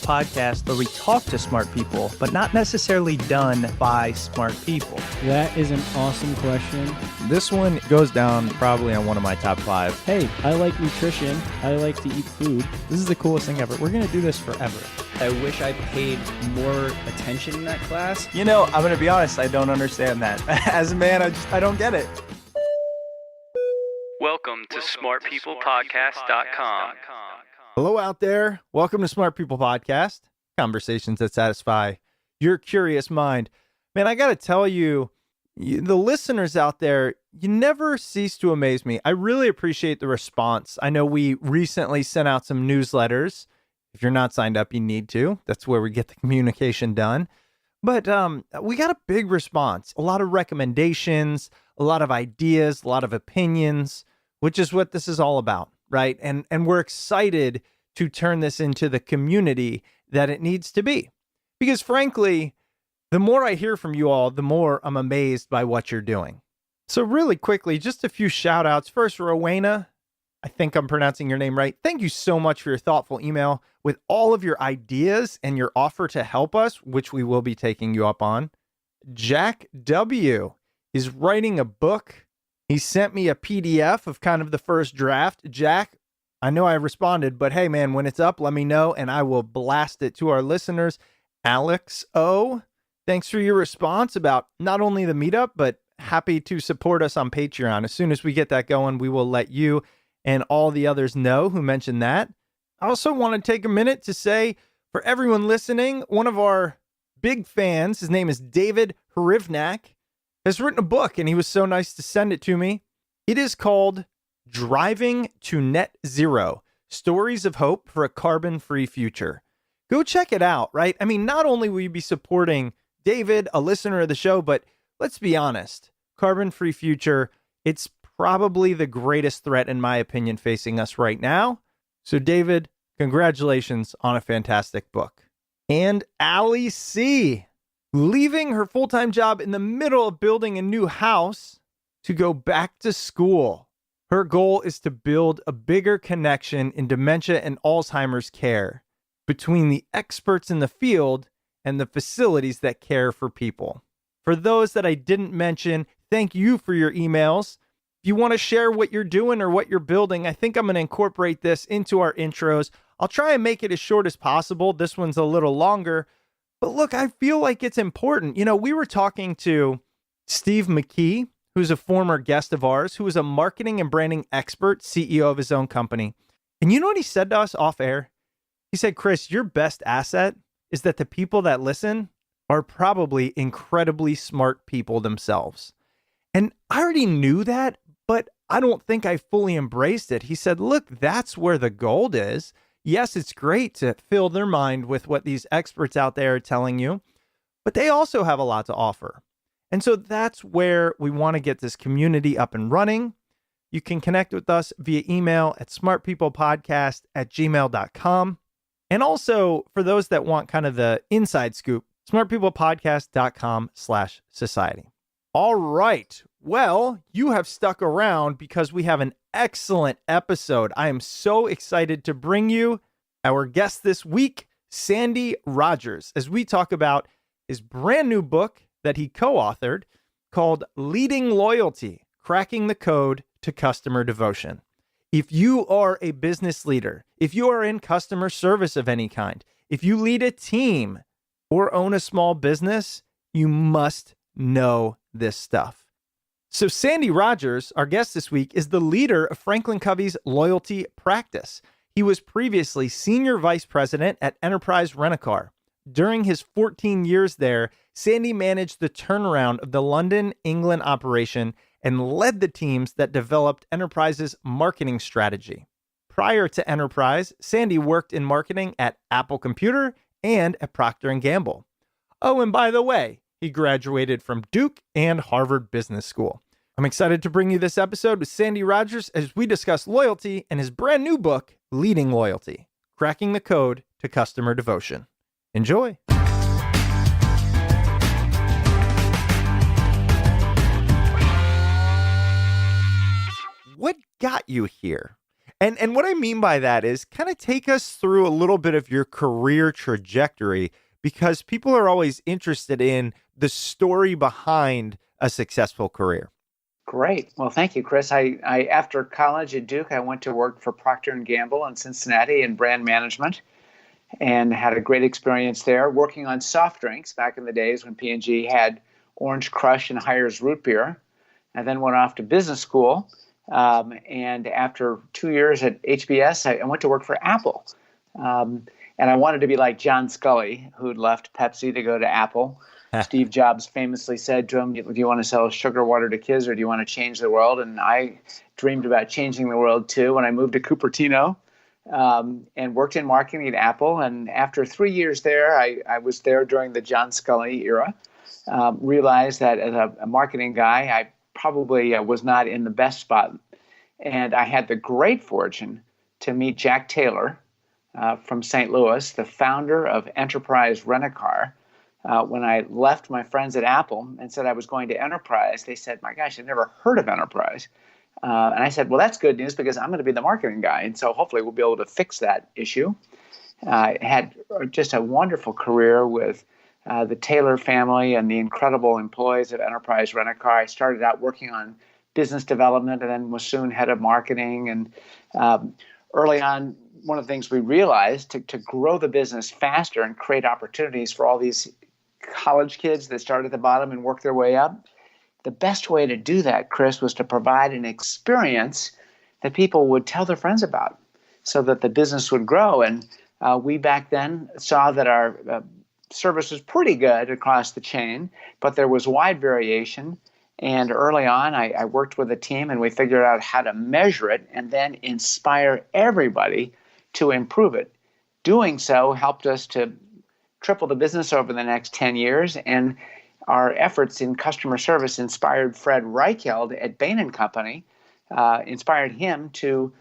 podcast where we talk to smart people, but not necessarily done by smart people? That is an awesome question. This one goes down probably on one of my top 5. Hey, I like nutrition. I like to eat food. This is the coolest thing ever. We're going to do this forever. I wish I paid more attention in that class. You know, I'm going to be honest, I don't understand that. As a man, I don't get it. Welcome to smartpeoplepodcast.com. Hello out there. Welcome to Smart People Podcast, conversations that satisfy your curious mind. Man, I got to tell you, the listeners out there, you never cease to amaze me. I really appreciate the response. I know we recently sent out some newsletters. If you're not signed up, you need to. That's where we get the communication done. But we got a big response, a lot of recommendations, a lot of ideas, a lot of opinions, which is what this is all about, right? And we're excited to turn this into the community that it needs to be. Because frankly, the more I hear from you all, the more I'm amazed by what you're doing. So really quickly, just a few shout outs. First, Rowena, I think I'm pronouncing your name right. Thank you so much for your thoughtful email with all of your ideas and your offer to help us, which we will be taking you up on. Jack W. is writing a book. He sent me a PDF of kind of the first draft. Jack, I know I responded, but hey, man, when it's up, let me know and I will blast it to our listeners. Alex O., thanks for your response about not only the meetup, but happy to support us on Patreon. As soon as we get that going, we will let you and all the others know who mentioned that. I also want to take a minute to say, for everyone listening, one of our big fans, his name is David Harivnak, has written a book, and he was so nice to send it to me. It is called Driving to Net Zero, Stories of Hope for a Carbon-Free Future. Go check it out, right? I mean, not only will you be supporting David, a listener of the show, but let's be honest, carbon-free future, it's probably the greatest threat, in my opinion, facing us right now. So, David, congratulations on a fantastic book. And Allie C., leaving her full-time job in the middle of building a new house to go back to school. Her goal is to build a bigger connection in dementia and Alzheimer's care between the experts in the field and the facilities that care for people. For those that I didn't mention, thank you for your emails. If you want to share what you're doing or what you're building, I think I'm going to incorporate this into our intros. I'll try and make it as short as possible. This one's a little longer. But look, I feel like it's important. You know, we were talking to Steve McKee, who's a former guest of ours, who is a marketing and branding expert, CEO of his own company. And you know what he said to us off air? He said, Chris, your best asset is that the people that listen are probably incredibly smart people themselves. And I already knew that, but I don't think I fully embraced it. He said, look, that's where the gold is. Yes, it's great to fill their mind with what these experts out there are telling you, but they also have a lot to offer. And so that's where we want to get this community up and running. You can connect with us via email at smartpeoplepodcast@gmail.com. And also, for those that want kind of the inside scoop, smartpeoplepodcast.com/society. All right. Well, you have stuck around because we have an excellent episode. I am so excited to bring you our guest this week, Sandy Rogers, as we talk about his brand new book that he co-authored called Leading Loyalty, Cracking the Code to Customer Devotion. If you are a business leader, if you are in customer service of any kind, if you lead a team or own a small business, you must know this stuff. So Sandy Rogers, our guest this week, is the leader of FranklinCovey's loyalty practice. He was previously senior vice president at Enterprise Rent-A-Car. During his 14 years there, Sandy managed the turnaround of the London, England operation and led the teams that developed Enterprise's marketing strategy. Prior to Enterprise, Sandy worked in marketing at Apple Computer and at Procter & Gamble. Oh, and by the way, he graduated from Duke and Harvard Business School. I'm excited to bring you this episode with Sandy Rogers as we discuss loyalty and his brand new book, Leading Loyalty, Cracking the Code to Customer Devotion. Enjoy. What got you here? And what I mean by that is kind of take us through a little bit of your career trajectory, because people are always interested in the story behind a successful career. Great. Well, thank you, Chris. I after college at Duke, I went to work for Procter and Gamble in Cincinnati in brand management, and had a great experience there working on soft drinks back in the days when P&G had Orange Crush and Hires root beer. I then went off to business school. And after 2 years at HBS, I went to work for Apple. And I wanted to be like John Scully, who'd left Pepsi to go to Apple. Steve Jobs famously said to him, "Do you want to sell sugar water to kids, or do you want to change the world?" And I dreamed about changing the world too. When I moved to Cupertino, and worked in marketing at Apple. And after 3 years there, I was there during the John Scully era. Realized that as a marketing guy, I probably was not in the best spot. And I had the great fortune to meet Jack Taylor from St. Louis, the founder of Enterprise Rent-A-Car. When I left my friends at Apple and said I was going to Enterprise, they said, "My gosh, I've never heard of Enterprise." And I said, "Well, that's good news, because I'm going to be the marketing guy. And so hopefully we'll be able to fix that issue." I had just a wonderful career with the Taylor family and the incredible employees of Enterprise Rent-A-Car. I started out working on business development and then was soon head of marketing. And early on, one of the things we realized to grow the business faster and create opportunities for all these college kids that start at the bottom and work their way up, the best way to do that, Chris, was to provide an experience that people would tell their friends about so that the business would grow. And we back then saw that our service was pretty good across the chain, but there was wide variation. And early on, I worked with a team, and we figured out how to measure it and then inspire everybody to improve it. Doing so helped us to triple the business over the next 10 years. And our efforts in customer service inspired Fred Reichheld at Bain & Company, inspired him to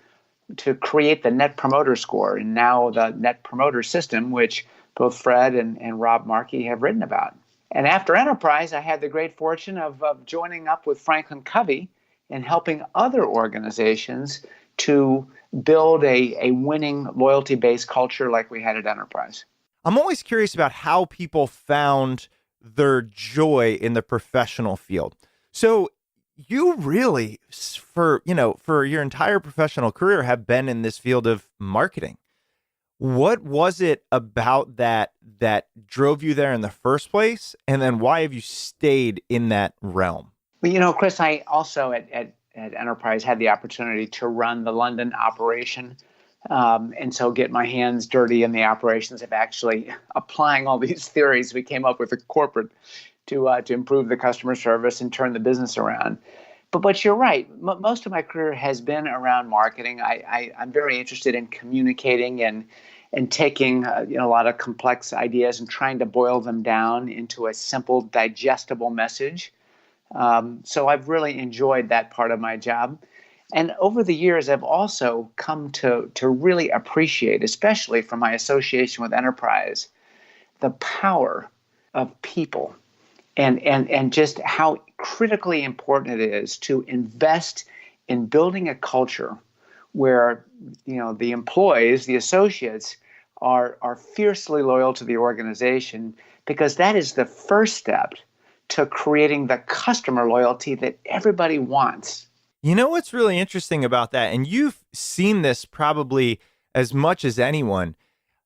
create the Net Promoter Score, and now the Net Promoter System, which both Fred and Rob Markey have written about. And after Enterprise, I had the great fortune of joining up with FranklinCovey and helping other organizations to build a winning loyalty-based culture like we had at Enterprise. I'm always curious about how people found their joy in the professional field. So you really, for your entire professional career, have been in this field of marketing. What was it about that drove you there in the first place? And then why have you stayed in that realm? Well, Chris, I also at Enterprise had the opportunity to run the London operation. And so get my hands dirty in the operations of actually applying all these theories we came up with at corporate to improve the customer service and turn the business around. But you're right. Most of my career has been around marketing. I'm very interested in communicating and taking a lot of complex ideas and trying to boil them down into a simple, digestible message. So I've really enjoyed that part of my job. And over the years, I've also come to really appreciate, especially from my association with Enterprise, the power of people and just how critically important it is to invest in building a culture where the employees, the associates, are fiercely loyal to the organization, because that is the first step to creating the customer loyalty that everybody wants. You know what's really interesting about that, and you've seen this probably as much as anyone,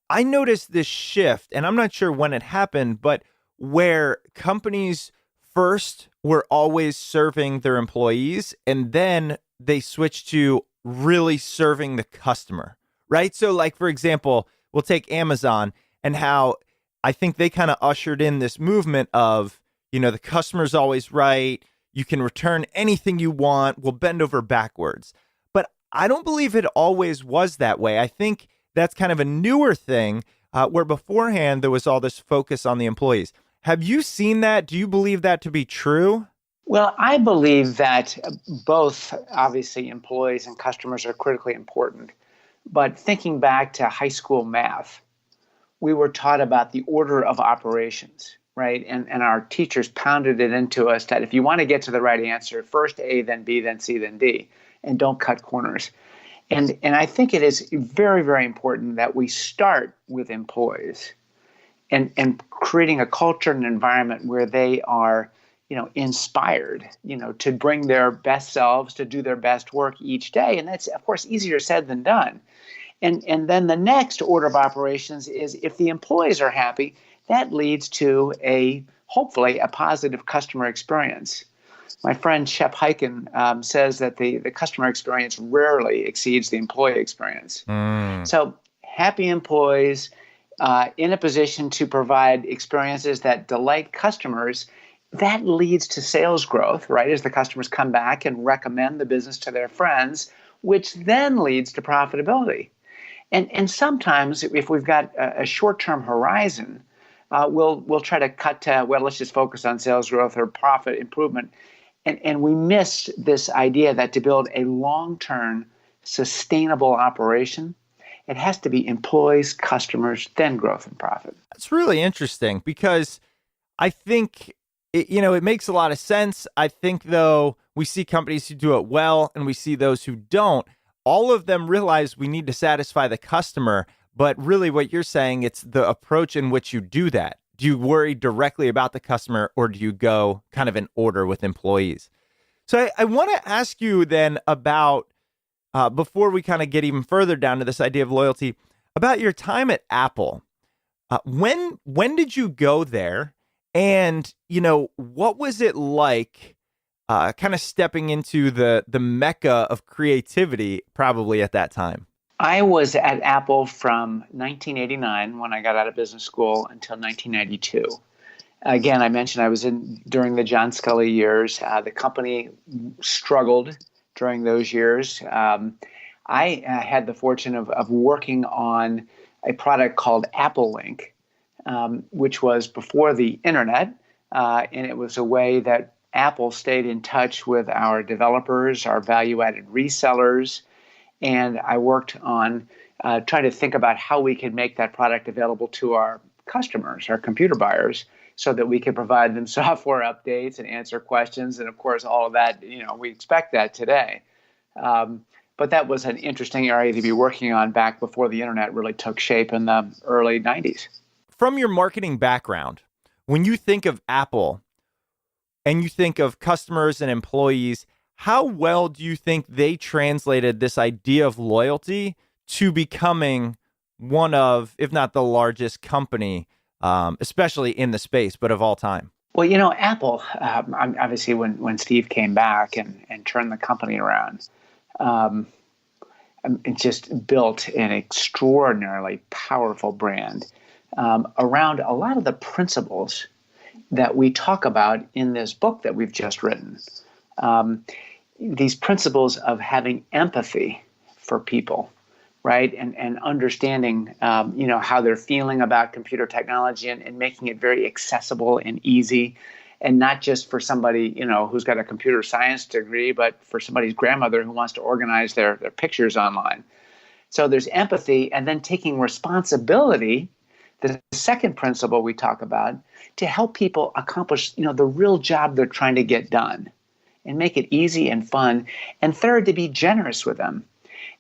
I noticed this shift, and I'm not sure when it happened, but where companies first were always serving their employees, and then they switched to really serving the customer, right? So like, for example, we'll take Amazon and how I think they kind of ushered in this movement of, the customer's always right. You can return anything you want. We'll bend over backwards. But I don't believe it always was that way. I think that's kind of a newer thing where beforehand there was all this focus on the employees. Have you seen that? Do you believe that to be true? Well, I believe that both, obviously, employees and customers are critically important. But thinking back to high school math, we were taught about the order of operations, right? And our teachers pounded it into us that if you want to get to the right answer, first A, then B, then C, then D, and don't cut corners. And I think it is very, very important that we start with employees and creating a culture and environment where they are, inspired, to bring their best selves, to do their best work each day. And that's, of course, easier said than done. And then the next order of operations is if the employees are happy, that leads to hopefully a positive customer experience. My friend Shep Hyken says that the customer experience rarely exceeds the employee experience. So happy employees in a position to provide experiences that delight customers, that leads to sales growth, right? As the customers come back and recommend the business to their friends, which then leads to profitability. And sometimes if we've got a short-term horizon, we'll try to cut to, let's just focus on sales growth or profit improvement. And we miss this idea that to build a long-term sustainable operation, it has to be employees, customers, then growth and profit. That's really interesting because I think, it makes a lot of sense. I think, though, we see companies who do it well and we see those who don't. All of them realize we need to satisfy the customer, but really what you're saying, it's the approach in which you do that. Do you worry directly about the customer or do you go kind of in order with employees? So I want to ask you then about, before we kind of get even further down to this idea of loyalty, about your time at Apple. When did you go there? And, what was it like kind of stepping into the mecca of creativity probably at that time? I was at Apple from 1989 when I got out of business school until 1992. Again, I mentioned I was during the John Scully years. The company struggled during those years. I had the fortune of working on a product called Apple Link, which was before the internet, and it was a way that Apple stayed in touch with our developers, our value-added resellers, and I worked on trying to think about how we could make that product available to our customers, our computer buyers, so that we could provide them software updates and answer questions. And of course, all of that, we expect that today. But that was an interesting area to be working on back before the internet really took shape in the early 90s. From your marketing background, when you think of Apple and you think of customers and employees, how well do you think they translated this idea of loyalty to becoming one of, if not the largest company, especially in the space, but of all time? Well, Apple, obviously when Steve came back and turned the company around, it just built an extraordinarily powerful brand around a lot of the principles that we talk about in this book that we've just written. These principles of having empathy for people, right? And understanding, how they're feeling about computer technology and making it very accessible and easy. And not just for somebody, who's got a computer science degree, but for somebody's grandmother who wants to organize their pictures online. So there's empathy, and then taking responsibility, the second principle we talk about, to help people accomplish, the real job they're trying to get done and make it easy and fun. And third, to be generous with them.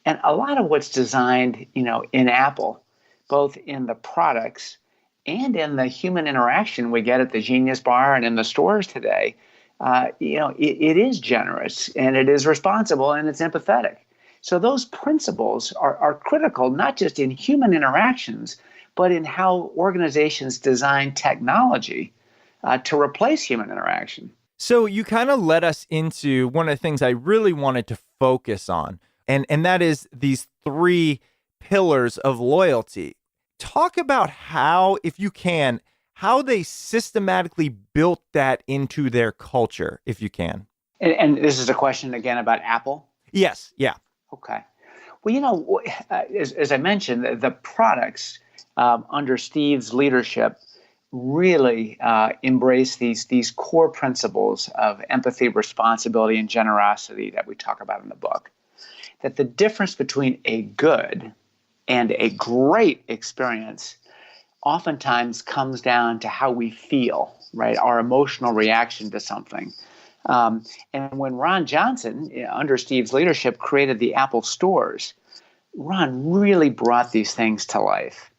And a lot of what's designed, in Apple, both in the products and in the human interaction we get at the Genius Bar and in the stores today, it is generous and it is responsible and it's empathetic. So those principles are critical, not just in human interactions, but in how organizations design technology to replace human interaction. So you kind of led us into one of the things I really wanted to focus on, and that is these three pillars of loyalty. Talk about how, if you can, how they systematically built that into their culture, if you can. And this is a question again about Apple? Yes. Yeah. Okay. Well, as I mentioned, the products under Steve's leadership really embrace these core principles of empathy, responsibility, and generosity that we talk about in the book. That the difference between a good and a great experience oftentimes comes down to how we feel, right? Our emotional reaction to something. And when Ron Johnson, under Steve's leadership, created the Apple stores, Ron really brought these things to life.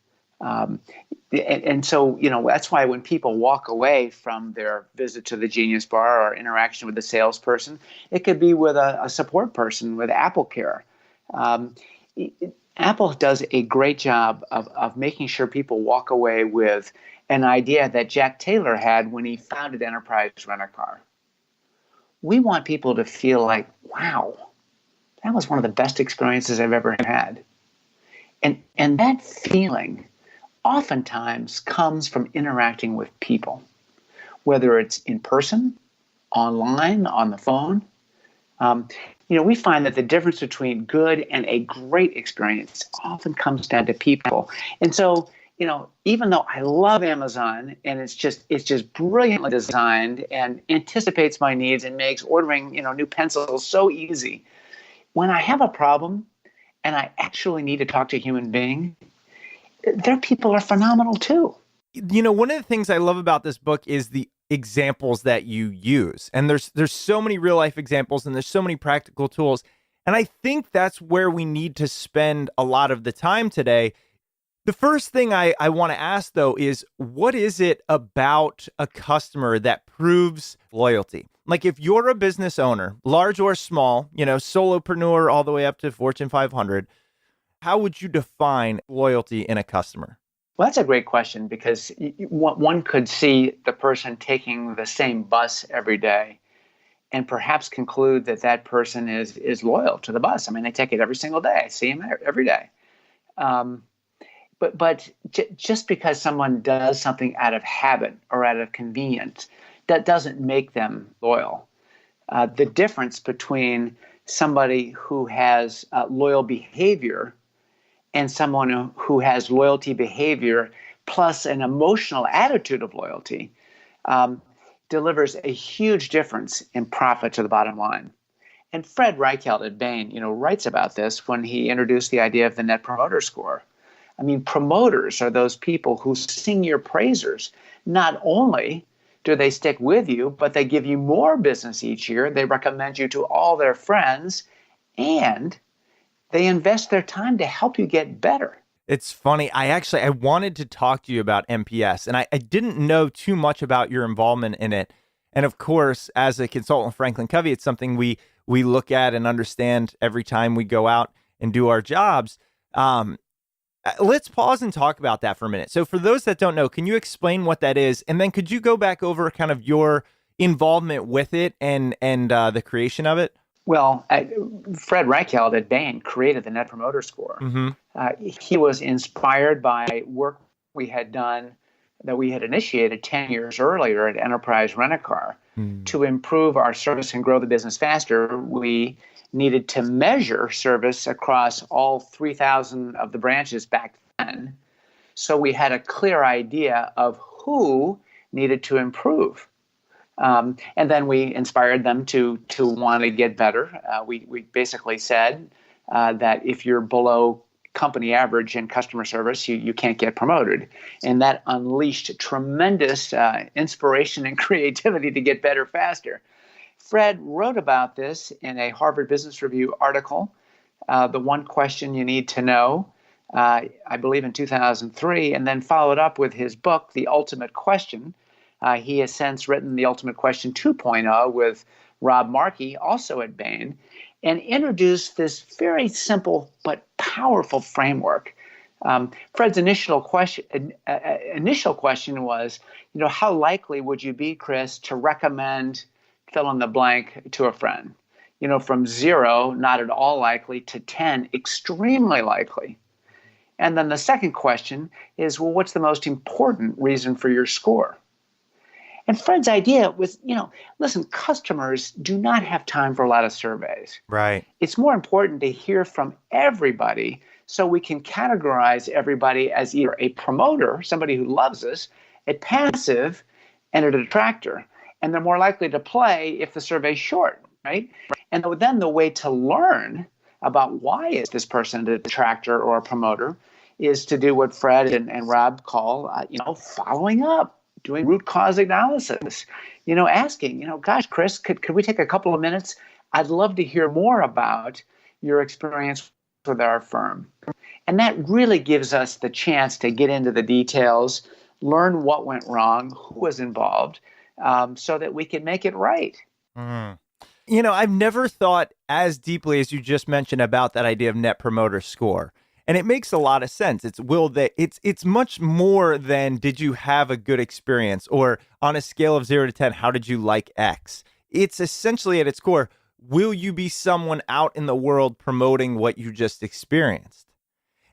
And so, that's why when people walk away from their visit to the Genius Bar or interaction with a salesperson, it could be with a support person with Apple Care. Apple does a great job of making sure people walk away with an idea that Jack Taylor had when he founded Enterprise Rent-A-Car. We want people to feel like, wow, that was one of the best experiences I've ever had. And that feeling oftentimes comes from interacting with people, whether it's in person, online, on the phone. We find that the difference between good and a great experience often comes down to people. And so, even though I love Amazon and it's just brilliantly designed and anticipates my needs and makes ordering, new pencils so easy, when I have a problem and I actually need to talk to a human being, their people are phenomenal too. One of the things I love about this book is the examples that you use. And there's so many real life examples and there's so many practical tools. And I think that's where we need to spend a lot of the time today. The first thing I want to ask, though, is what is it about a customer that proves loyalty? Like if you're a business owner, large or small, solopreneur all the way up to Fortune 500, how would you define loyalty in a customer? Well, that's a great question because one could see the person taking the same bus every day and perhaps conclude that person is loyal to the bus. I mean, they take it every single day. I see them every day. But just because someone does something out of habit or out of convenience, that doesn't make them loyal. The difference between somebody who has loyal behavior and someone who has loyalty behavior plus an emotional attitude of loyalty delivers a huge difference in profit to the bottom line. And Fred Reichheld at Bain, writes about this when he introduced the idea of the Net Promoter Score. I mean, promoters are those people who sing your praisers. Not only do they stick with you, but they give you more business each year. They recommend you to all their friends, and they invest their time to help you get better. It's funny. I wanted to talk to you about MPS, and I didn't know too much about your involvement in it. And of course, as a consultant, FranklinCovey, it's something we look at and understand every time we go out and do our jobs. Let's pause and talk about that for a minute. So for those that don't know, can you explain what that is? And then could you go back over kind of your involvement with it and the creation of it? Well, Fred Reichheld at Bain created the Net Promoter Score. Mm-hmm. He was inspired by work we had done that we had initiated 10 years earlier at Enterprise Rent-A-Car. To improve our service and grow the business faster, we needed to measure service across all 3,000 of the branches back then. So we had a clear idea of who needed to improve. And then we inspired them to want to get better. We basically said that if you're below company average in customer service, you can't get promoted. And that unleashed tremendous inspiration and creativity to get better faster. Fred wrote about this in a Harvard Business Review article, The One Question You Need to Know, I believe in 2003, and then followed up with his book, The Ultimate Question. He has since written The Ultimate Question 2.0 with Rob Markey, also at Bain, and introduced this very simple but powerful framework. Fred's initial question was, how likely would you be, Chris, to recommend fill in the blank to a friend? From 0, not at all likely, to 10, extremely likely. And then the second question is, well, what's the most important reason for your score? And Fred's idea was, listen, customers do not have time for a lot of surveys. Right. It's more important to hear from everybody so we can categorize everybody as either a promoter, somebody who loves us, a passive, and a detractor. And they're more likely to play if the survey's short, right? And then the way to learn about why is this person a detractor or a promoter is to do what Fred and Rob call, following up. doing root cause analysis, asking, gosh, Chris, could we take a couple of minutes? I'd love to hear more about your experience with our firm. And that really gives us the chance to get into the details, learn what went wrong, who was involved, so that we can make it right. Mm. I've never thought as deeply as you just mentioned about that idea of net promoter score. And it makes a lot of sense. It's much more than did you have a good experience, or on a scale of 0 to 10, how did you like X? It's essentially at its core, will you be someone out in the world promoting what you just experienced?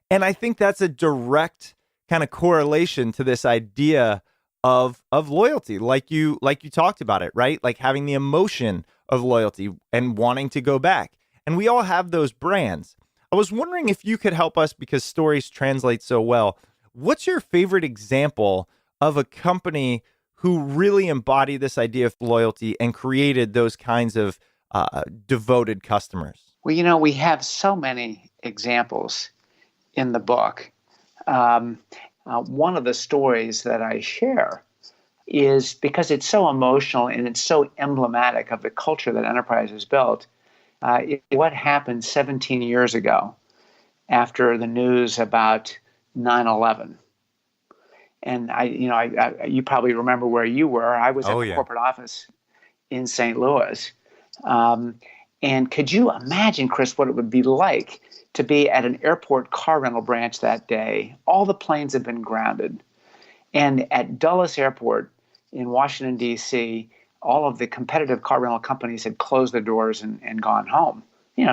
And I think that's a direct kind of correlation to this idea of loyalty, like you talked about it, right? Like having the emotion of loyalty and wanting to go back. And we all have those brands. I was wondering if you could help us, because stories translate so well. What's your favorite example of a company who really embodied this idea of loyalty and created those kinds of devoted customers? Well, we have so many examples in the book. One of the stories that I share is because it's so emotional and it's so emblematic of the culture that Enterprise has built. What happened 17 years ago after the news about 9/11. And you probably remember where you were. I was at the corporate office in St. Louis. And could you imagine, Chris, what it would be like to be at an airport car rental branch that day? All the planes have been grounded. And at Dulles Airport in Washington, D.C., all of the competitive car rental companies had closed their doors and gone home,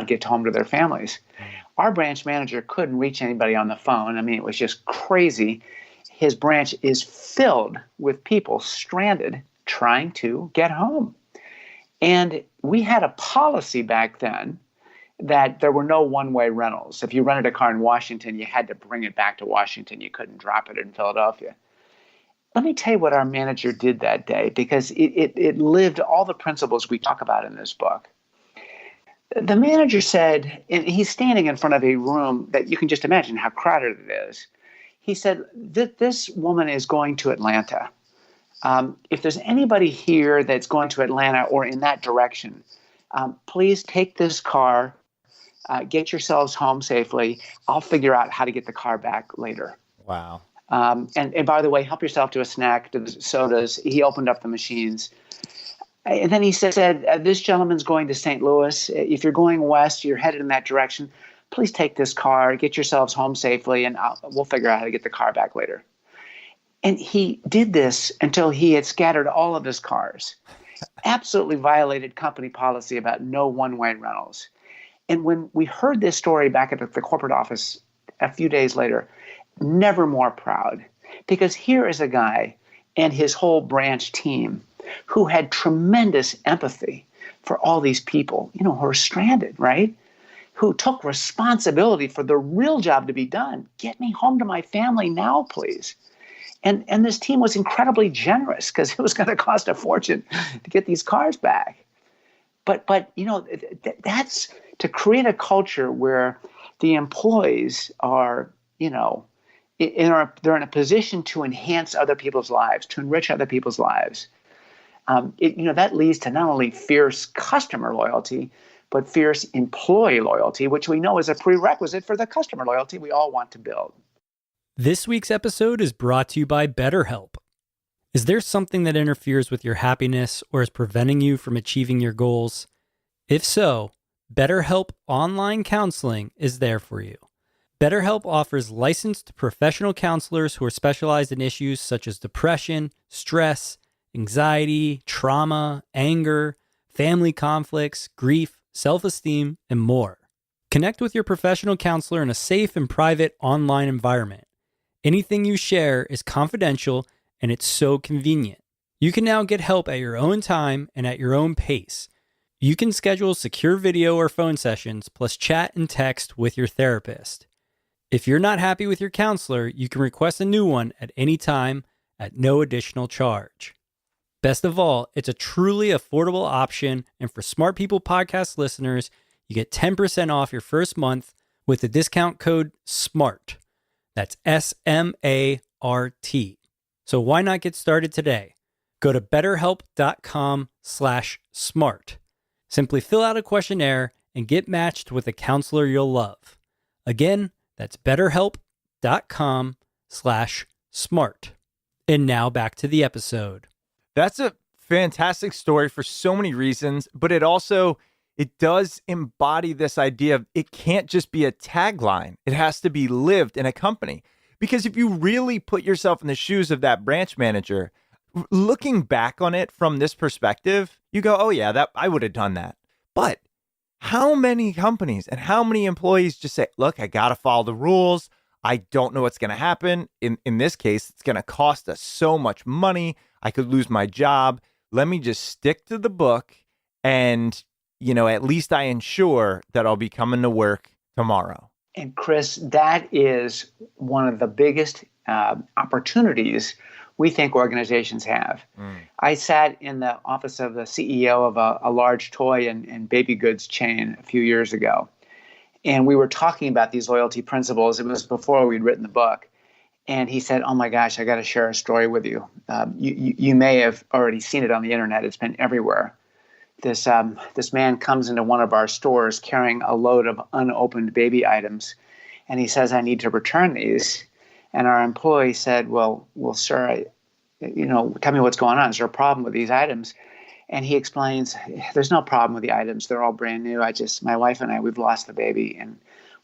get home to their families. Our branch manager couldn't reach anybody on the phone. I mean, it was just crazy. His branch is filled with people stranded trying to get home. And we had a policy back then that there were no one-way rentals. If you rented a car in Washington, you had to bring it back to Washington. You couldn't drop it in Philadelphia. Let me tell you what our manager did that day, because it lived all the principles we talk about in this book. The manager said, and he's standing in front of a room that you can just imagine how crowded it is. He said, this woman is going to Atlanta. If there's anybody here that's going to Atlanta or in that direction, please take this car, get yourselves home safely. I'll figure out how to get the car back later. Wow. And by the way, help yourself to a snack, to the sodas. He opened up the machines. And then he said, this gentleman's going to St. Louis. If you're going west, you're headed in that direction, please take this car, get yourselves home safely, and we'll figure out how to get the car back later. And he did this until he had scattered all of his cars. Absolutely violated company policy about no one-way rentals. And when we heard this story back at the corporate office a few days later, never more proud. Because here is a guy and his whole branch team who had tremendous empathy for all these people, who are stranded, right? Who took responsibility for the real job to be done. Get me home to my family now, please. And this team was incredibly generous because it was going to cost a fortune to get these cars back. But that's to create a culture where the employees are, they're in a position to enhance other people's lives, to enrich other people's lives. That leads to not only fierce customer loyalty, but fierce employee loyalty, which we know is a prerequisite for the customer loyalty we all want to build. This week's episode is brought to you by BetterHelp. Is there something that interferes with your happiness or is preventing you from achieving your goals? If so, BetterHelp Online Counseling is there for you. BetterHelp offers licensed professional counselors who are specialized in issues such as depression, stress, anxiety, trauma, anger, family conflicts, grief, self-esteem, and more. Connect with your professional counselor in a safe and private online environment. Anything you share is confidential, and it's so convenient. You can now get help at your own time and at your own pace. You can schedule secure video or phone sessions, plus chat and text with your therapist. If you're not happy with your counselor, you can request a new one at any time at no additional charge. Best of all, it's a truly affordable option, and for Smart People Podcast listeners, you get 10% off your first month with the discount code SMART. That's SMART. So why not get started today? Go to betterhelp.com/smart. Simply fill out a questionnaire and get matched with a counselor you'll love. Again, that's betterhelp.com/smart. And now back to the episode. That's a fantastic story for so many reasons, but it does embody this idea of it can't just be a tagline. It has to be lived in a company. Because if you really put yourself in the shoes of that branch manager, looking back on it from this perspective, you go, oh yeah, that I would have done that. But how many companies and how many employees just say, look, I got to follow the rules. I don't know what's going to happen. In this case, it's going to cost us so much money. I could lose my job. Let me just stick to the book and, at least I ensure that I'll be coming to work tomorrow. And Chris, that is one of the biggest opportunities we think organizations have. I sat in the office of the CEO of a large toy and baby goods chain a few years ago. And we were talking about these loyalty principles. It was before we'd written the book. And he said, oh my gosh, I got to share a story with you. You may have already seen it on the internet. It's been everywhere. This man comes into one of our stores carrying a load of unopened baby items. And he says, I need to return these. And our employee said, well, sir, tell me what's going on. Is there a problem with these items? And he explains, there's no problem with the items. They're all brand new. My wife and I, we've lost the baby and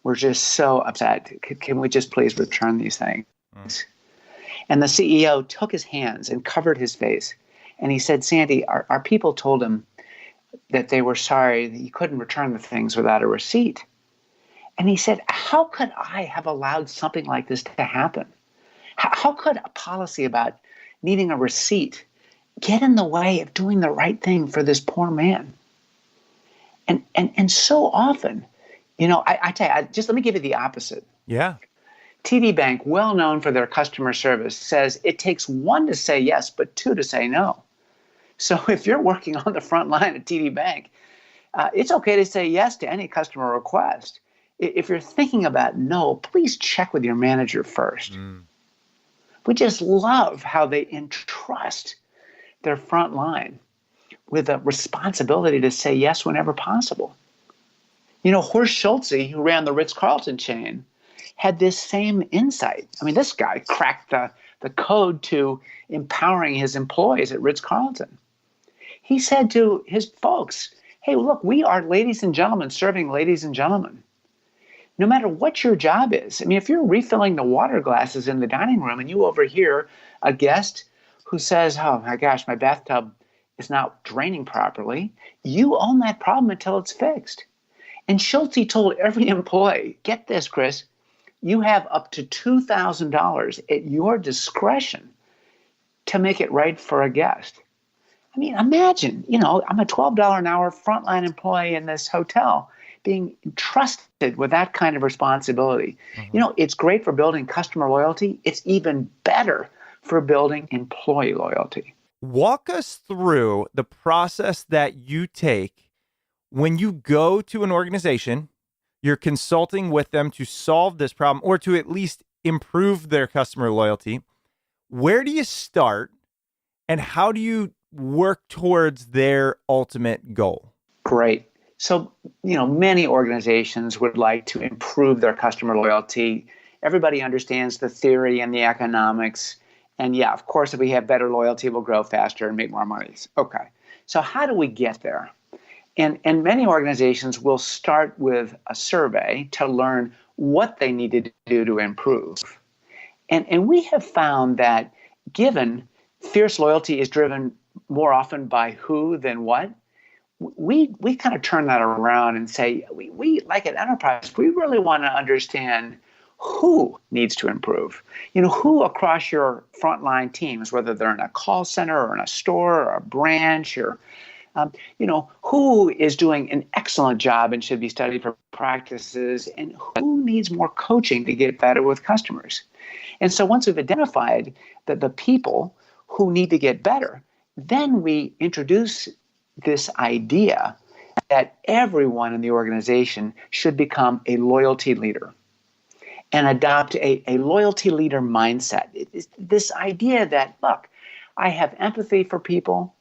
we're just so upset. Can we just please return these things? And the CEO took his hands and covered his face. And he said, Sandy, our people told him that they were sorry that he couldn't return the things without a receipt. And he said, how could I have allowed something like this to happen? How could a policy about needing a receipt get in the way of doing the right thing for this poor man? And so often, I tell you, just let me give you the opposite. Yeah. TD Bank, well known for their customer service, says it takes 1 to say yes, but 2 to say no. So if you're working on the front line at TD Bank, it's okay to say yes to any customer request. If you're thinking about no, please check with your manager first. We just love how they entrust their front line with a responsibility to say yes whenever possible. Horst Schulze, who ran the Ritz-Carlton chain, had this same insight. I mean, this guy cracked the code to empowering his employees at Ritz-Carlton. He said to his folks, hey, look, we are ladies and gentlemen serving ladies and gentlemen. No matter what your job is. I mean, if you're refilling the water glasses in the dining room and you overhear a guest who says, oh my gosh, my bathtub is not draining properly, you own that problem until it's fixed. And Schulze told every employee, get this, Chris, you have up to $2,000 at your discretion to make it right for a guest. I mean, imagine, I'm a $12 an hour frontline employee in this hotel being entrusted with that kind of responsibility. It's great for building customer loyalty. It's even better for building employee loyalty. Walk us through the process that you take when you go to an organization, you're consulting with them to solve this problem or to at least improve their customer loyalty. Where do you start and how do you work towards their ultimate goal? Great. So, many organizations would like to improve their customer loyalty. Everybody understands the theory and the economics. And yeah, of course, if we have better loyalty, we'll grow faster and make more money. Okay. So how do we get there? And many organizations will start with a survey to learn what they need to do to improve. And we have found that given fierce loyalty is driven more often by who than what, we kind of turn that around and say, we like at Enterprise, we really want to understand who needs to improve. Who across your frontline teams, whether they're in a call center or in a store or a branch or who is doing an excellent job and should be studied for practices, and who needs more coaching to get better with customers. And so once we've identified that the people who need to get better, then we introduce this idea that everyone in the organization should become a loyalty leader. and adopt a loyalty leader mindset. It's this idea that, look, I have empathy for people,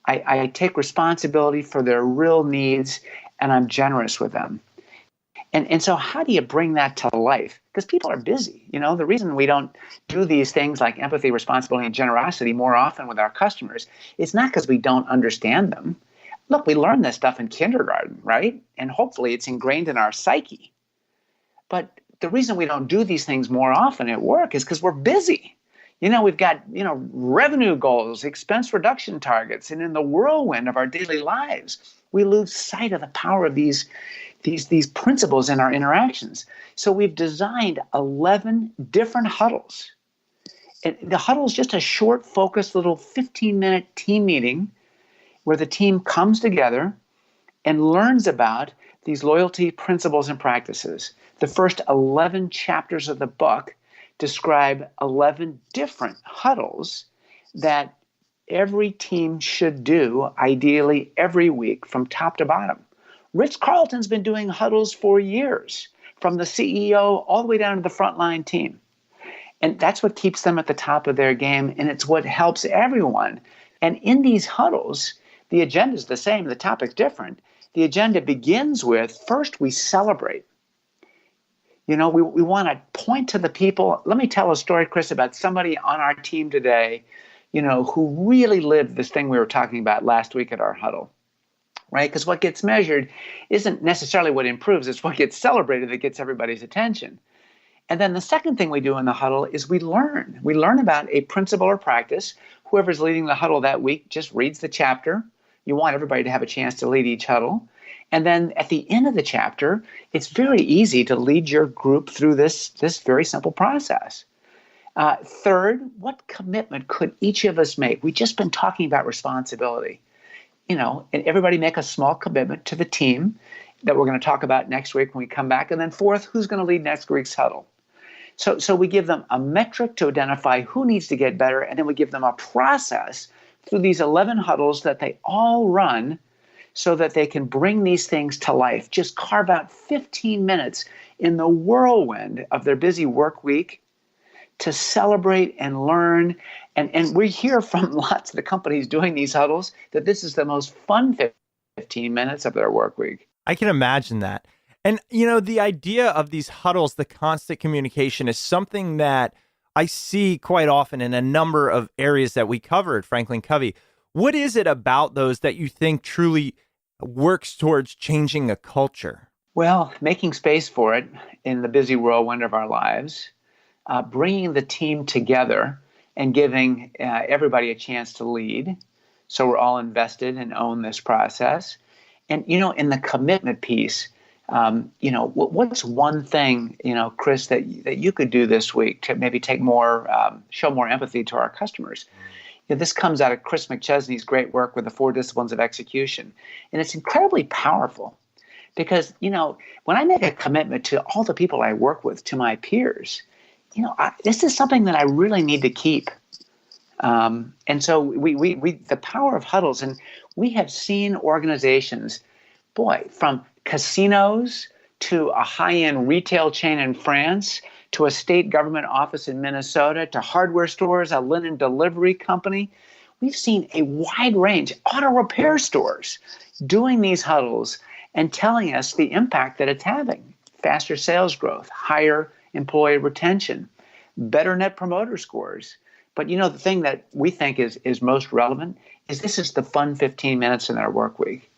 I take responsibility for their real needs, and I'm generous with them. And so how do you bring that to life? Because people are busy. The reason we don't do these things like empathy, responsibility, and generosity more often with our customers is not because we don't understand them. Look, we learn this stuff in kindergarten, right? And hopefully it's ingrained in our psyche. But the reason we don't do these things more often at work is because we're busy. We've got, revenue goals, expense reduction targets, and in the whirlwind of our daily lives, we lose sight of the power of these principles in our interactions. So we've designed 11 different huddles. And the huddle is just a short, focused little 15-minute team meeting where the team comes together and learns about these loyalty principles and practices. The first 11 chapters of the book describe 11 different huddles that every team should do, ideally every week from top to bottom. Ritz-Carlton's been doing huddles for years, from the CEO all the way down to the frontline team. And that's what keeps them at the top of their game, and it's what helps everyone. And in these huddles, the agenda is the same, the topic's different. The agenda begins with, first we celebrate. We want to point to the people. Let me tell a story, Chris, about somebody on our team today, who really lived this thing we were talking about last week at our huddle, right? Because what gets measured isn't necessarily what improves, it's what gets celebrated that gets everybody's attention. And then the second thing we do in the huddle is we learn. We learn about a principle or practice. Whoever's leading the huddle that week just reads the chapter. You want everybody to have a chance to lead each huddle. And then at the end of the chapter, it's very easy to lead your group through this very simple process. Third, what commitment could each of us make? We've just been talking about responsibility. And everybody make a small commitment to the team that we're going to talk about next week when we come back. And then fourth, who's going to lead next week's huddle? So we give them a metric to identify who needs to get better, and then we give them a process through these 11 huddles that they all run so that they can bring these things to life. Just carve out 15 minutes in the whirlwind of their busy work week to celebrate and learn. And we hear from lots of the companies doing these huddles that this is the most fun 15 minutes of their work week. I can imagine that. And, the idea of these huddles, the constant communication, is something that I see quite often in a number of areas that we cover at FranklinCovey. What is it about those that you think truly works towards changing a culture? Well, making space for it in the busy whirlwind of our lives, bringing the team together and giving everybody a chance to lead. So we're all invested and own this process. And, in the commitment piece, what's one thing, Chris, that you could do this week to maybe take more, show more empathy to our customers? This comes out of Chris McChesney's great work with the 4 disciplines of execution. And it's incredibly powerful because, when I make a commitment to all the people I work with, to my peers, this is something that I really need to keep. And so we the power of huddles, and we have seen organizations, from casinos to a high-end retail chain in France, to a state government office in Minnesota, to hardware stores, a linen delivery company. We've seen a wide range, auto repair stores, doing these huddles and telling us the impact that it's having. Faster sales growth, higher employee retention, better net promoter scores. But the thing that we think is most relevant is this is the fun 15 minutes in their work week.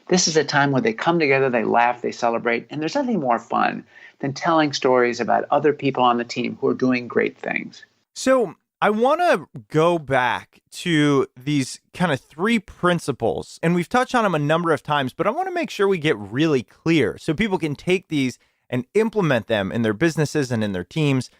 This is a time where they come together, they laugh, they celebrate, and there's nothing more fun than telling stories about other people on the team who are doing great things. So I want to go back to these kind of 3 principles, and we've touched on them a number of times, but I want to make sure we get really clear so people can take these and implement them in their businesses and in their teams.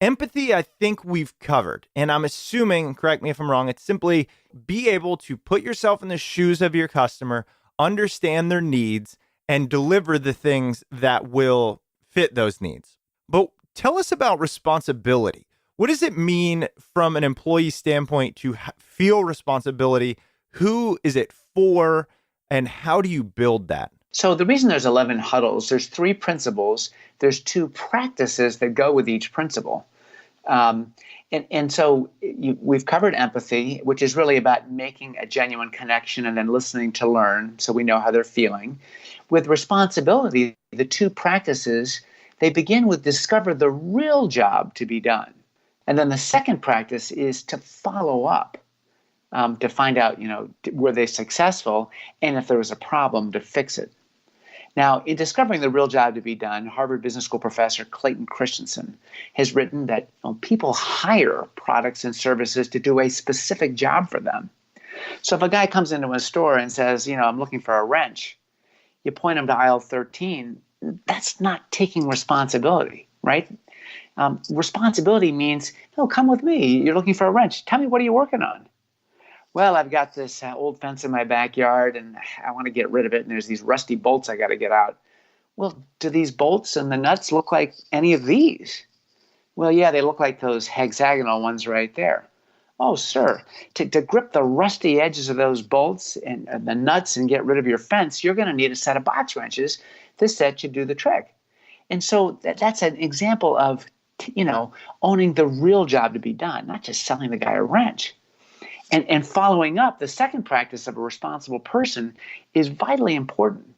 Empathy, I think we've covered, and I'm assuming, correct me if I'm wrong, it's simply be able to put yourself in the shoes of your customer, understand their needs, and deliver the things that will fit those needs. But tell us about responsibility. What does it mean from an employee standpoint to feel responsibility? Who is it for? And how do you build that? So the reason there's 11 huddles, there's 3 principles, there's 2 practices that go with each principle. So we've covered empathy, which is really about making a genuine connection and then listening to learn so we know how they're feeling. With responsibility, the 2 practices, they begin with discover the real job to be done. And then the second practice is to follow up, to find out, were they successful? And if there was a problem, to fix it. Now, in discovering the real job to be done, Harvard Business School professor Clayton Christensen has written that people hire products and services to do a specific job for them. So if a guy comes into a store and says, I'm looking for a wrench, you point him to aisle 13, that's not taking responsibility, right? Responsibility means, no, come with me. You're looking for a wrench. Tell me, what are you working on? Well, I've got this old fence in my backyard and I want to get rid of it. And there's these rusty bolts I got to get out. Well, do these bolts and the nuts look like any of these? Well, yeah, they look like those hexagonal ones right there. Oh, sir, to grip the rusty edges of those bolts and the nuts and get rid of your fence, you're going to need a set of box wrenches. This set should do the trick. And so that's an example of, owning the real job to be done, not just selling the guy a wrench. And following up, the second practice of a responsible person is vitally important.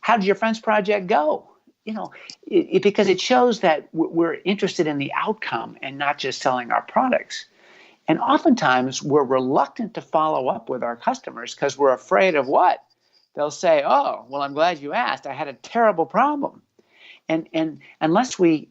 How did your fence project go? Because it shows that we're interested in the outcome and not just selling our products. And oftentimes we're reluctant to follow up with our customers because we're afraid of what? They'll say, oh, well, I'm glad you asked. I had a terrible problem. And unless we,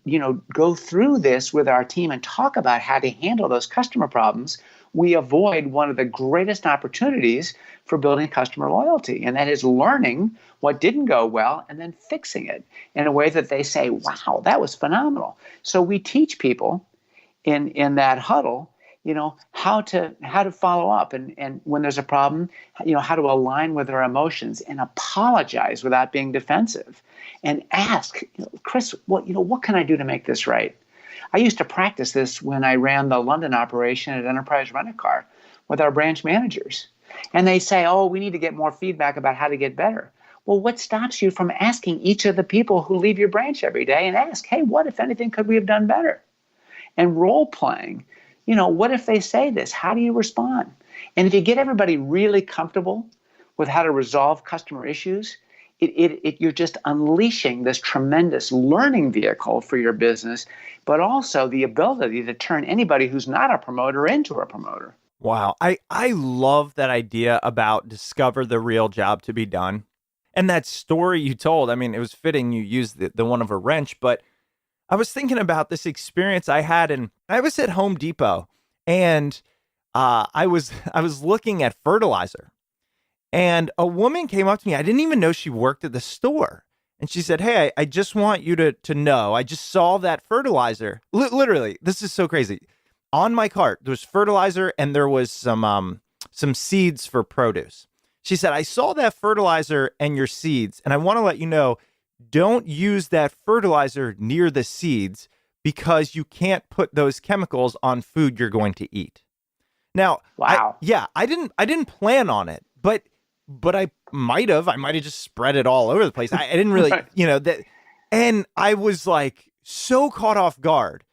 go through this with our team and talk about how to handle those customer problems, we avoid one of the greatest opportunities for building customer loyalty. And that is learning what didn't go well and then fixing it in a way that they say, wow, that was phenomenal. So we teach people in that huddle, how to follow up and when there's a problem, how to align with their emotions and apologize without being defensive and ask, Chris, what can I do to make this right? I used to practice this when I ran the London operation at Enterprise Rent-A-Car with our branch managers. And they say, oh, we need to get more feedback about how to get better. Well, what stops you from asking each of the people who leave your branch every day and ask, hey, what, if anything, could we have done better? And role playing, what if they say this? How do you respond? And if you get everybody really comfortable with how to resolve customer issues, you're just unleashing this tremendous learning vehicle for your business, but also the ability to turn anybody who's not a promoter into a promoter. Wow. I love that idea about discover the real job to be done. And that story you told, it was fitting you used the one of a wrench, but I was thinking about this experience I had, and I was at Home Depot, and I was looking at fertilizer. And a woman came up to me. I didn't even know she worked at the store. And she said, hey, I just want you to know, I just saw that fertilizer. Literally, this is so crazy. On my cart, there was fertilizer and there was some seeds for produce. She said, I saw that fertilizer and your seeds, and I want to let you know, don't use that fertilizer near the seeds because you can't put those chemicals on food you're going to eat. Now, wow. I didn't plan on it, but I might have just spread it all over the place. I didn't really, that. And I was like so caught off guard.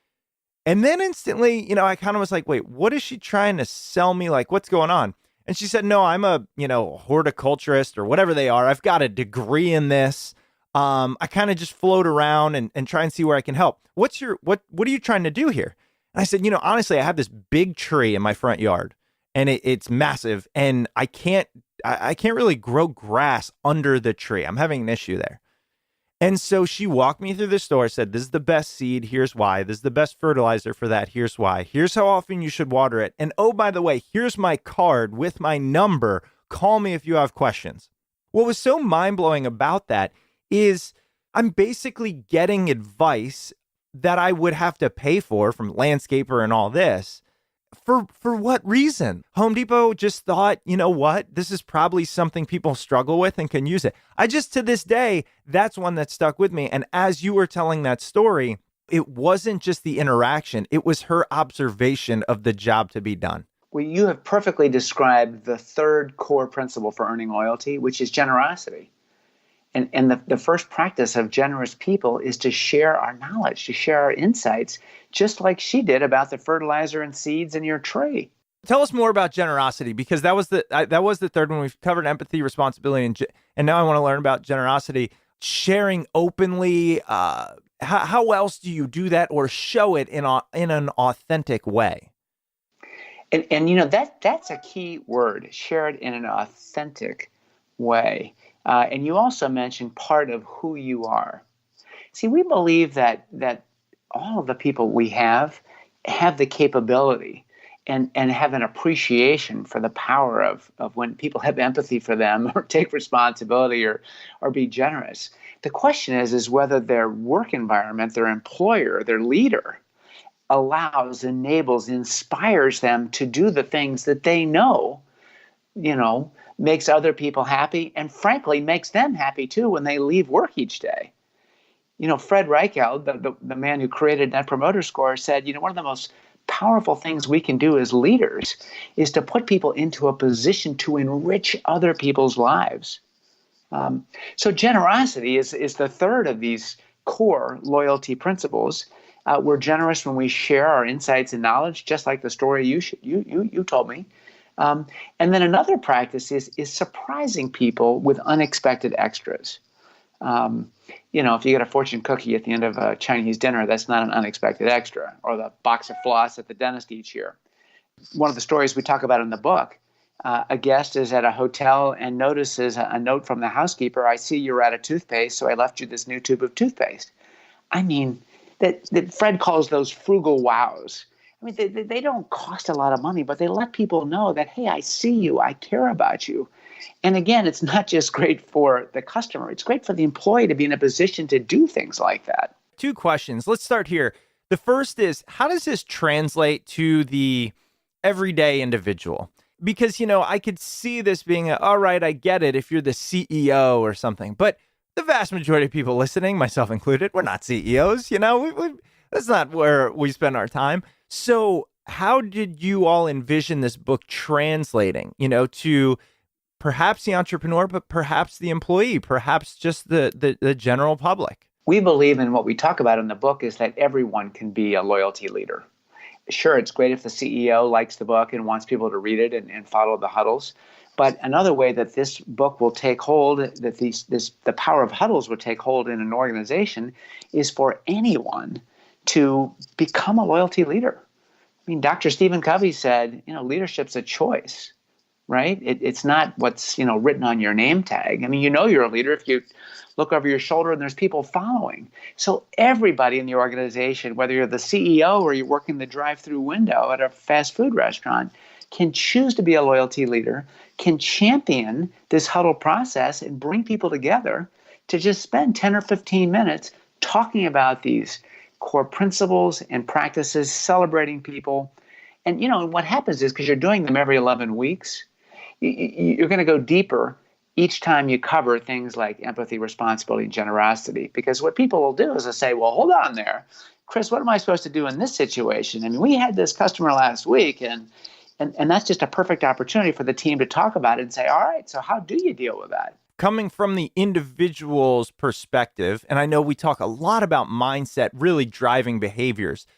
And then instantly, I kind of was like, wait, what is she trying to sell me? Like, what's going on? And she said, no, I'm a, horticulturist or whatever they are. I've got a degree in this. I kind of just float around and try and see where I can help. What are you trying to do here? And I said, honestly, I have this big tree in my front yard and it's massive and I can't really grow grass under the tree. I'm having an issue there. And so she walked me through the store, said, this is the best seed. Here's why. This is the best fertilizer for that. Here's why. Here's how often you should water it. And oh, by the way, here's my card with my number. Call me if you have questions. What was so mind-blowing about that is I'm basically getting advice that I would have to pay for from landscaper and all this. For what reason? Home Depot just thought, you know what? This is probably something people struggle with and can use it. To this day, that's one that stuck with me. And as you were telling that story, it wasn't just the interaction. It was her observation of the job to be done. Well, you have perfectly described the third core principle for earning loyalty, which is generosity. And the first practice of generous people is to share our knowledge, to share our insights, just like she did about the fertilizer and seeds in your tree. Tell us more about generosity, because that was the third one. We've covered empathy, responsibility, and now I want to learn about generosity. Sharing openly. How else do you do that or show it in an authentic way? And that's a key word. Share it in an authentic way. And you also mentioned part of who you are. See, we believe that all of the people we have the capability and have an appreciation for the power of when people have empathy for them or take responsibility or be generous. The question is whether their work environment, their employer, their leader allows, enables, inspires them to do the things that they know, makes other people happy, and frankly makes them happy too when they leave work each day. Fred Reichheld, the man who created Net Promoter Score, said, one of the most powerful things we can do as leaders is to put people into a position to enrich other people's lives. So generosity is the third of these core loyalty principles. We're generous when we share our insights and knowledge, just like the story you told me. And then another practice is surprising people with unexpected extras. If you get a fortune cookie at the end of a Chinese dinner, that's not an unexpected extra, or the box of floss at the dentist each year. One of the stories we talk about in the book, a guest is at a hotel and notices a note from the housekeeper. I see you're out of toothpaste, so I left you this new tube of toothpaste. I mean, that Fred calls those frugal wows. I mean, they don't cost a lot of money, but they let people know that, hey, I see you, I care about you. And again, it's not just great for the customer, it's great for the employee to be in a position to do things like that. Two questions. Let's start here. The first is, how does this translate to the everyday individual? Because, I could see this being, all right, I get it if you're the CEO or something, but the vast majority of people listening, myself included, we're not CEOs, that's not where we spend our time. So how did you all envision this book translating, to perhaps the entrepreneur, but perhaps the employee, perhaps just the general public? We believe in what we talk about in the book is that everyone can be a loyalty leader. Sure, it's great if the CEO likes the book and wants people to read it and follow the huddles. But another way that this book will take hold, that the power of huddles will take hold in an organization, is for anyone to become a loyalty leader. I mean, Dr. Stephen Covey said, leadership's a choice, right? It's not what's, written on your name tag. I mean, you're a leader if you look over your shoulder and there's people following. So everybody in the organization, whether you're the CEO or you're working the drive-through window at a fast food restaurant, can choose to be a loyalty leader, can champion this huddle process and bring people together to just spend 10 or 15 minutes talking about these core principles and practices, celebrating people. And, what happens is, because you're doing them every 11 weeks, you're going to go deeper each time you cover things like empathy, responsibility, and generosity. Because what people will do is they'll say, well, hold on there. Chris, what am I supposed to do in this situation? I mean, we had this customer last week, and that's just a perfect opportunity for the team to talk about it and say, all right, so how do you deal with that? Coming from the individual's perspective, and I know we talk a lot about mindset really driving behaviors,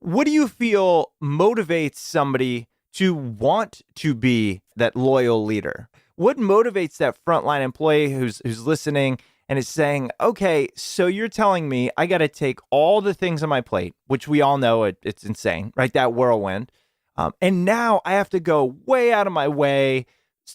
what do you feel motivates somebody to want to be that loyal leader? What motivates that frontline employee who's listening and is saying, okay, so you're telling me I got to take all the things on my plate, which we all know it's insane, right? That whirlwind. And now I have to go way out of my way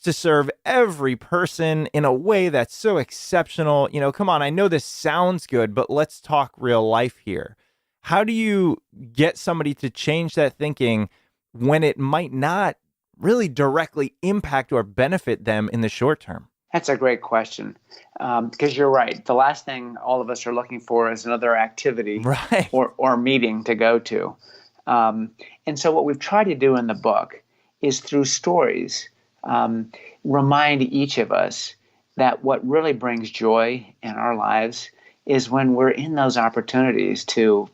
to serve every person in a way that's so exceptional. Come on, I know this sounds good, but let's talk real life here. How do you get somebody to change that thinking when it might not really directly impact or benefit them in the short term? That's a great question, because you're right. The last thing all of us are looking for is another activity, right, or meeting to go to. And so what we've tried to do in the book is, through stories, remind each of us that what really brings joy in our lives is when we're in those opportunities to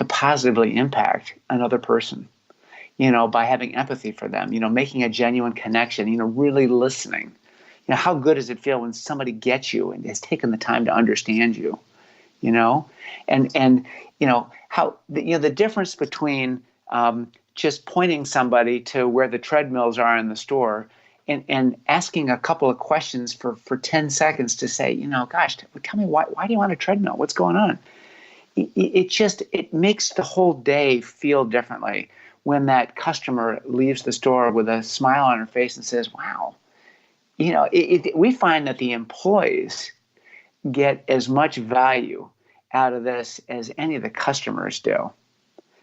positively impact another person, by having empathy for them, making a genuine connection, really listening How good does it feel when somebody gets you and has taken the time to understand you? And how the difference between just pointing somebody to where the treadmills are in the store and asking a couple of questions for 10 seconds to say, gosh, tell me why do you want a treadmill? What's going on? It makes the whole day feel differently when that customer leaves the store with a smile on her face and says, wow. We find that the employees get as much value out of this as any of the customers do.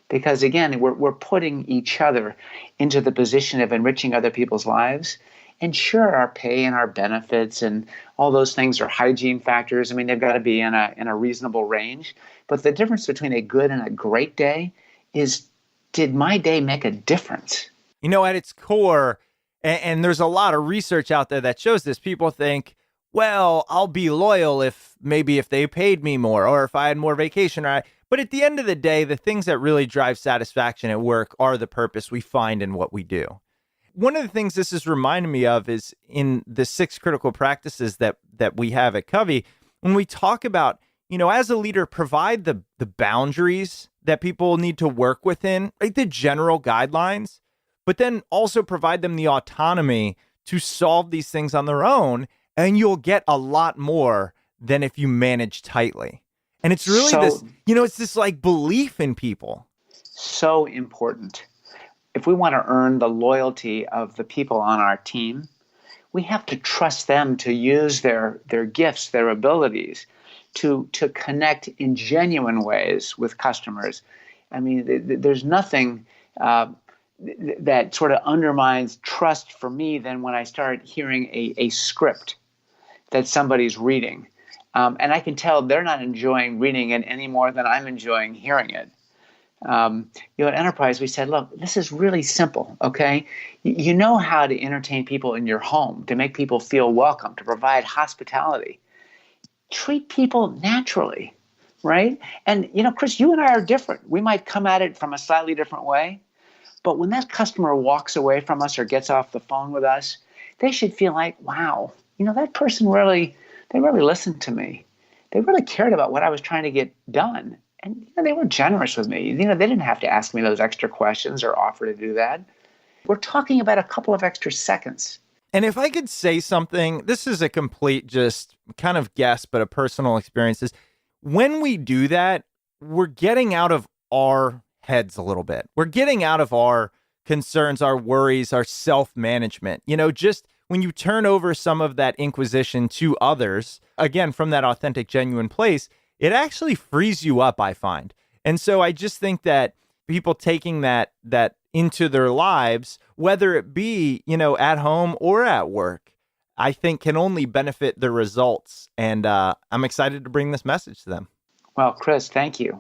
Because again, we're putting each other into the position of enriching other people's lives. And sure, our pay and our benefits and all those things are hygiene factors. I mean, they've got to be in a reasonable range. But the difference between a good and a great day is, did my day make a difference? At its core, and there's a lot of research out there that shows this, people think, well, I'll be loyal if they paid me more or if I had more vacation. But at the end of the day, the things that really drive satisfaction at work are the purpose we find in what we do. One of the things this is reminding me of is in the 6 critical practices that we have at Covey, when we talk about, as a leader, provide the boundaries that people need to work within, like the general guidelines, but then also provide them the autonomy to solve these things on their own, and you'll get a lot more than if you manage tightly. And it's really it's this like belief in people. So important. If we want to earn the loyalty of the people on our team, we have to trust them to use their gifts, their abilities to connect in genuine ways with customers. I mean, there's nothing that sort of undermines trust for me than when I start hearing a script that somebody's reading. And I can tell they're not enjoying reading it any more than I'm enjoying hearing it. At Enterprise, we said, look, this is really simple, okay? You know how to entertain people in your home, to make people feel welcome, to provide hospitality. Treat people naturally, right? And, Chris, you and I are different. We might come at it from a slightly different way, but when that customer walks away from us or gets off the phone with us, they should feel like, wow, that person they really listened to me. They really cared about what I was trying to get done. And they were generous with me. They didn't have to ask me those extra questions or offer to do that. We're talking about a couple of extra seconds. And if I could say something, this is a complete just kind of guess, but a personal experience is when we do that, we're getting out of our heads a little bit. We're getting out of our concerns, our worries, our self-management. Just when you turn over some of that inquisition to others, again, from that authentic, genuine place, it actually frees you up, I find. And so I just think that people taking that into their lives, whether it be, at home or at work, I think can only benefit the results. And I'm excited to bring this message to them. Well, Chris, thank you.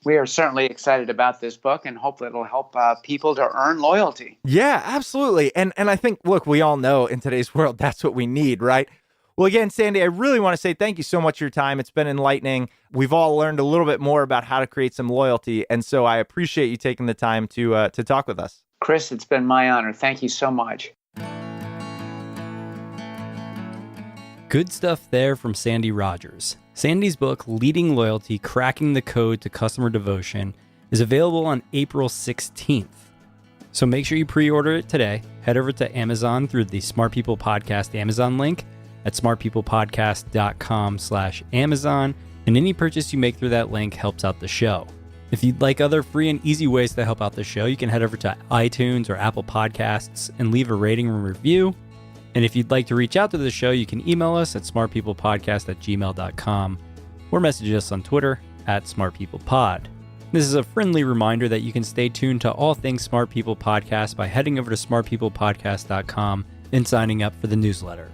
We are certainly excited about this book, and hopefully it'll help people to earn loyalty. Yeah, absolutely. And I think, look, we all know in today's world, that's what we need, right? Well, again, Sandy, I really want to say thank you so much for your time. It's been enlightening. We've all learned a little bit more about how to create some loyalty. And so I appreciate you taking the time to talk with us. Chris, it's been my honor. Thank you so much. Good stuff there from Sandy Rogers. Sandy's book, Leading Loyalty, Cracking the Code to Customer Devotion, is available on April 16th. So make sure you pre-order it today. Head over to Amazon through the Smart People Podcast Amazon link at smartpeoplepodcast.com/Amazon, and any purchase you make through that link helps out the show. If you'd like other free and easy ways to help out the show, you can head over to iTunes or Apple Podcasts and leave a rating and review. And if you'd like to reach out to the show, you can email us at smartpeoplepodcast@gmail.com or message us on Twitter at smartpeoplepod. This is a friendly reminder that you can stay tuned to all things Smart People Podcast by heading over to smartpeoplepodcast.com and signing up for the newsletter.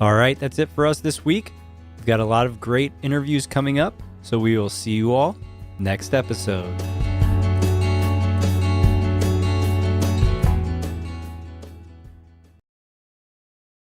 All right, that's it for us this week. We've got a lot of great interviews coming up, so we will see you all next episode.